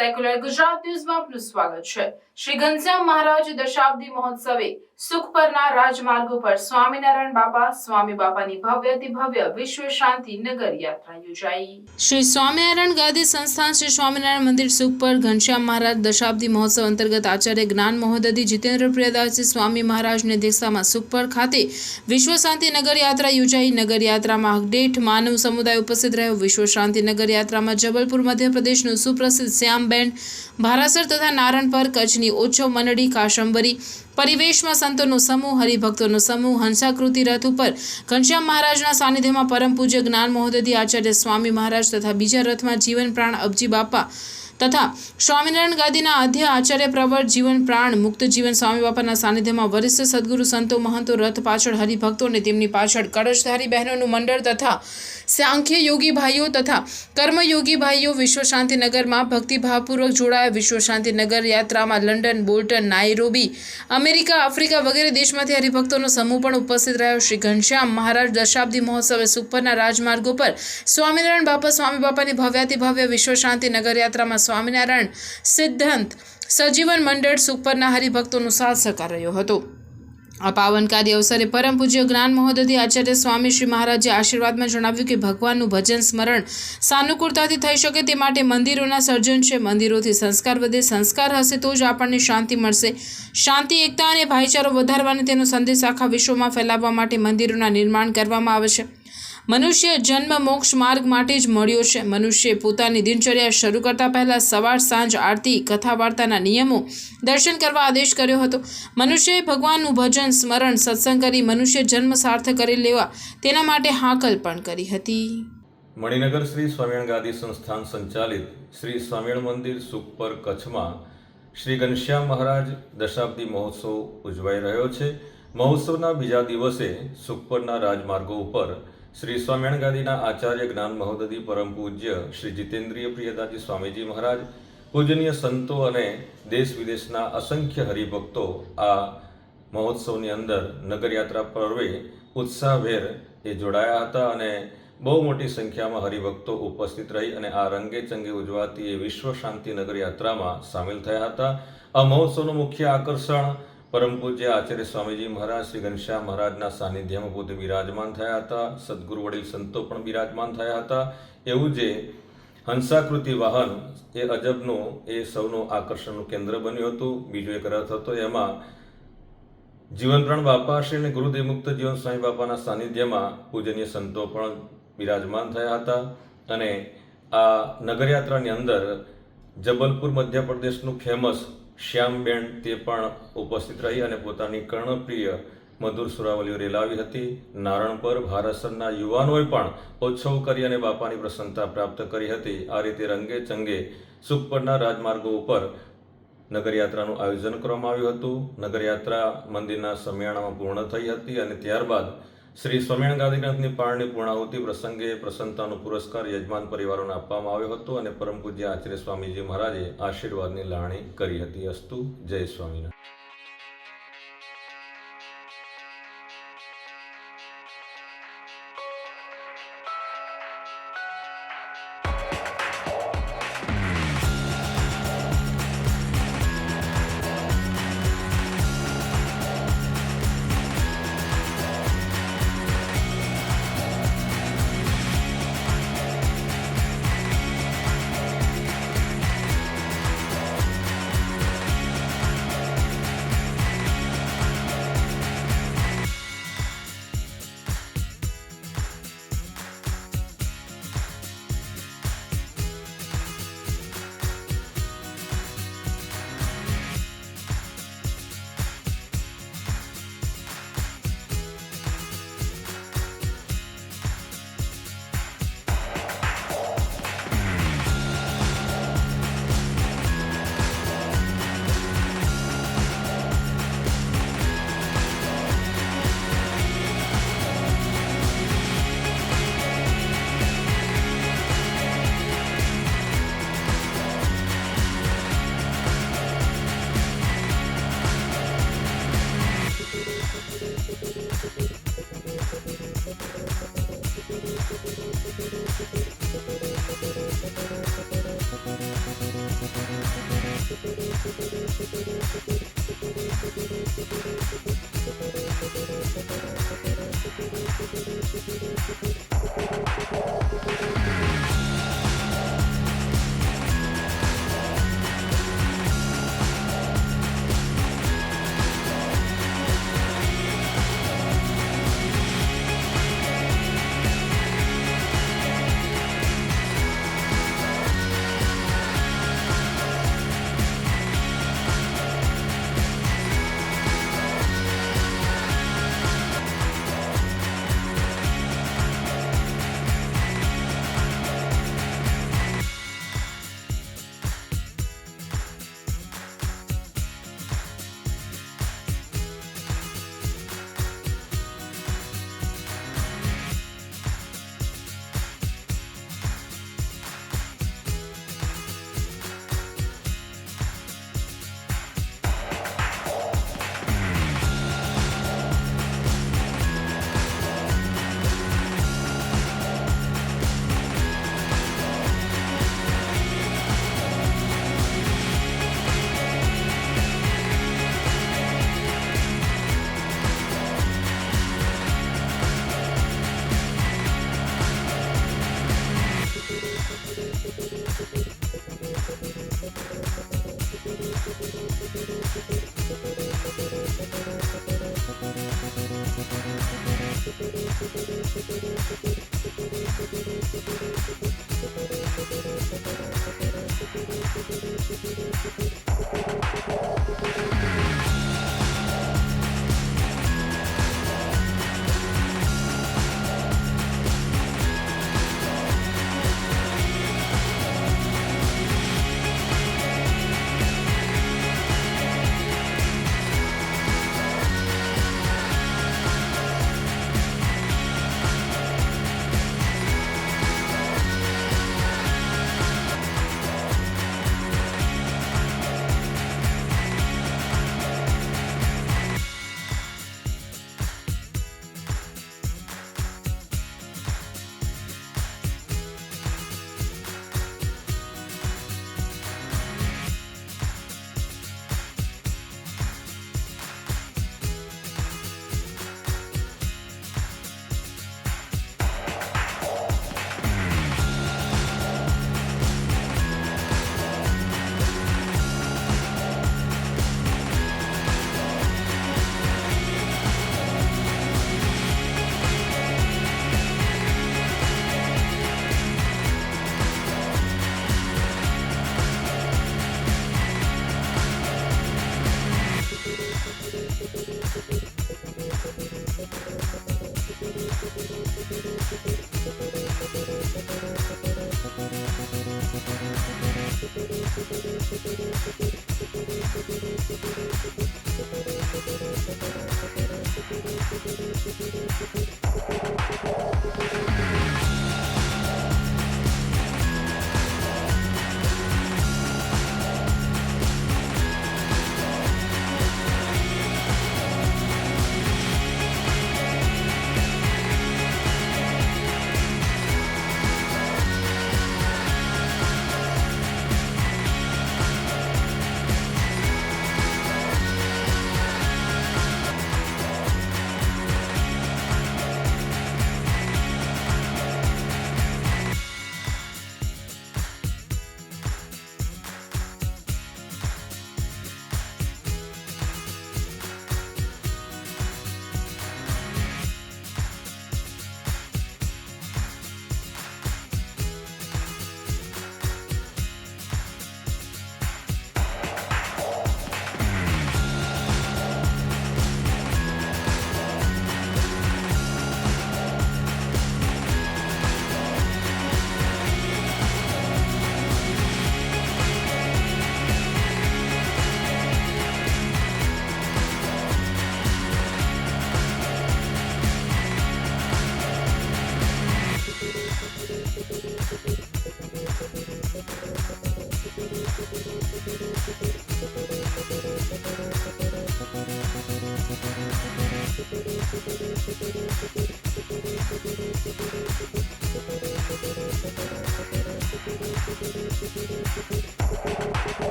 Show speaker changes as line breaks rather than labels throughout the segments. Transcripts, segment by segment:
Secular Gujarat ન્યૂઝમાં આપનું સ્વાગત છે। શ્રી ઘનશ્યામ મહારાજ દશાબ્દી મહોત્સવે સુખપરના રાજમાર્ગ પર સ્વામિનારાયણ બાપા સ્વામી બાપાની ભવ્યાતિભવ્ય વિશ્વ શાંતિ નગર યાત્રા યોજાઈ। શ્રી સ્વામિનારાયણ ગાદી સંસ્થાન શ્રી સ્વામિનારાયણ મંદિર સુખપર ઘનશ્યામ મહારાજ દશાબ્દી મહોત્સવ અંતર્ગત આચાર્ય જ્ઞાન મહોદધિ જીતેન્દ્ર પ્રિયદાસજી સ્વામી મહારાજની અધ્યક્ષતામાં સુખપર ખાતે વિશ્વ શાંતિ નગર યાત્રા યોજાઈ। નગર યાત્રામાં હકડેઠ માનવ સમુદાય ઉપસ્થિત રહ્યો। વિશ્વ શાંતિ નગર યાત્રામાં જબલપુર મધ્યપ્રદેશનું સુપ્રસિદ્ધ શ્યામ બેન્ડ, ભારાસર તથા નારણપર, કચ્છની ઓછો મંડળી, કાશંબરી પરિવેશમાં સંતોનો સમૂહ, હરિભક્તોનો સમૂહ, હંસાકૃતિ રથ ઉપર ઘનશ્યામ મહારાજના સાનિધ્યમાં પરમ પૂજ્ય જ્ઞાન મહોદધિ આચાર્ય સ્વામી મહારાજ તથા બીજા રથમાં જીવન પ્રાણ અબજી બાપા તથા સ્વામિનારાયણ ગાદીના અધ્ય આચાર્ય પ્રવર જીવન પ્રાણ મુક્ત જીવન સ્વામી બાપાના સાનિધ્યમાં વરિષ્ઠ સદગુરુ સંતો મહંતો, રથ પાછળ હરિભક્તો અને તેમની પાછળ કળશધારી બહેનોનું મંડળ તથા સાંખ્ય યોગી ભાઈઓ તથા કર્મયોગી ભાઈઓ વિશ્વ શાંતિનગરમાં ભક્તિભાવપૂર્વક જોડાયા। વિશ્વ શાંતિનગર યાત્રામાં લંડન, બોલ્ટન, નાઇરોબી, અમેરિકા, આફ્રિકા વગેરે દેશમાંથી હરિભક્તોનો સમૂહ પણ ઉપસ્થિત રહ્યો। શ્રી ઘનશ્યામ મહારાજ દશાબ્દી મહોત્સવે સુખપરના રાજમાર્ગો પર સ્વામિનારાયણ બાપા સ્વામી બાપાની ભવ્યાતિભવ્ય વિશ્વ શાંતિ નગર યાત્રામાં સ્વામિનારાયણ સિદ્ધાંત સજીવન મંડળ સુખપરના હરિભક્તોનો સાથ સહકાર રહ્યો હતો। આ પાવનકારી અવસરે પરમ પૂજ્ય જ્ઞાન મહોદધિ આચાર્ય સ્વામી શ્રી મહારાજે આશીર્વાદમાં જણાવ્યું કે ભગવાનનું ભજન સ્મરણ સાનુકૂળતાથી થઈ શકે તે માટે મંદિરોના સર્જન છે। મંદિરોથી સંસ્કાર વધે, સંસ્કાર હશે તો જ આપણને શાંતિ મળશે। શાંતિ, એકતા અને ભાઈચારો વધારવાને તેનો સંદેશ આખા વિશ્વમાં ફેલાવવા માટે મંદિરોના નિર્માણ કરવામાં આવે છે। મનુષ્ય જન્મ મોક્ષ માર્ગ માટે જ મળ્યો છે। મનુષ્ય પોતાની દિનચર્યા શરૂ કરતા પહેલા સવાર સાંજ આરતી, કથા વાર્તાના નિયમો દર્શન કરવા આદેશ કર્યો હતો। મનુષ્યએ ભગવાનનું ભજન સ્મરણ સત્સંગ કરી મનુષ્ય જન્મ સાર્થક કરી લેવા તેના માટે હાકલ પણ કરી હતી।
મણિનગર શ્રી સ્વામિનારાયણ ગાદી સંસ્થાન સંચાલિત શ્રી સ્વામિનારાયણ મંદિર સુખપર કચ્છમાં શ્રી ઘનશ્યામ મહારાજ દશાબ્દી મહોત્સવ ઉજવાઈ રહ્યો છે। મહોત્સવના બીજા દિવસે સુખપરના રાજમાર્ગો ઉપર શ્રી સ્વામિનારાયણ ગાદીના આચાર્ય જ્ઞાન મહોદધિ પરમ પૂજ્ય શ્રી જીતેન્દ્રિય પ્રિયદાસજી સ્વામીજી મહારાજ, પૂજનીય સંતો અને દેશ વિદેશના અસંખ્ય હરિભક્તો આ મહોત્સવની અંદર નગરયાત્રા પર્વે ઉત્સાહભેર એ જોડાયા હતા અને બહુ મોટી સંખ્યામાં હરિભક્તો ઉપસ્થિત રહી અને આ રંગે ચંગે ઉજવાતી એ વિશ્વ શાંતિ નગર યાત્રામાં સામેલ થયા હતા। આ મહોત્સવનું મુખ્ય આકર્ષણ પરમ પૂજ્ય આચાર્ય સ્વામીજી મહારાજ શ્રી ઘનશ્યામ મહારાજના સાનિધ્યમાં પોતે બિરાજમાન થયા હતા। સદગુરુ વડીલ સંતો પણ બિરાજમાન થયા હતા। એવું જે હંસાકૃતિ વાહન એ અજબનું એ સૌનું આકર્ષણનું કેન્દ્ર બન્યું હતું। બીજો એક રથ હતો, એમાં જીવનપ્રાણ બાપાશ્રી અને ગુરુદેવ મુક્ત જીવન સ્વામી બાપાના સાનિધ્યમાં પૂજનીય સંતો પણ બિરાજમાન થયા હતા। અને આ નગરયાત્રાની અંદર જબલપુર મધ્યપ્રદેશનું ફેમસ શ્યામ બેન્ડ તે પણ ઉપસ્થિત રહી અને પોતાની કર્ણપ્રિય મધુર સુરાવલીઓ રેલાવી હતી। નારણપર, ભારાસરના યુવાનોએ પણ ઉત્સવ કરી અને બાપાની પ્રસન્નતા પ્રાપ્ત કરી હતી। આ રીતે રંગે ચંગે સુખપરના રાજમાર્ગો ઉપર નગરયાત્રાનું આયોજન કરવામાં આવ્યું હતું। નગરયાત્રા મંદિરના સમિયાણામાં પૂર્ણ થઈ હતી અને ત્યારબાદ શ્રી સ્વામિનારાયણ ગાદી ગ્રંથની પારણી પૂર્ણાહુતિ પ્રસંગે પ્રસન્નતાનો પુરસ્કાર યજમાન પરિવારોને આપવામાં આવ્યો હતો અને પરમ પૂજ્ય આચાર્ય સ્વામીજી મહારાજે આશીર્વાદની લાવણી કરી હતી। અસ્તુ, જય સ્વામિનારાયણ।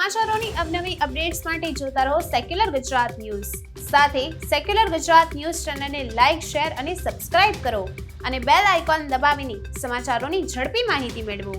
સમાચારોની અવનવી અપડેટ્સ માટે જોતા રહો સેક્યુલર ગુજરાત ન્યૂઝ. સાથે સેક્યુલર ગુજરાત ન્યૂઝ ચેનલને લાઇક, શેર અને સબસ્ક્રાઇબ કરો અને બેલ આઇકોન દબાવીને સમાચારોની ઝડપી માહિતી મેળવો.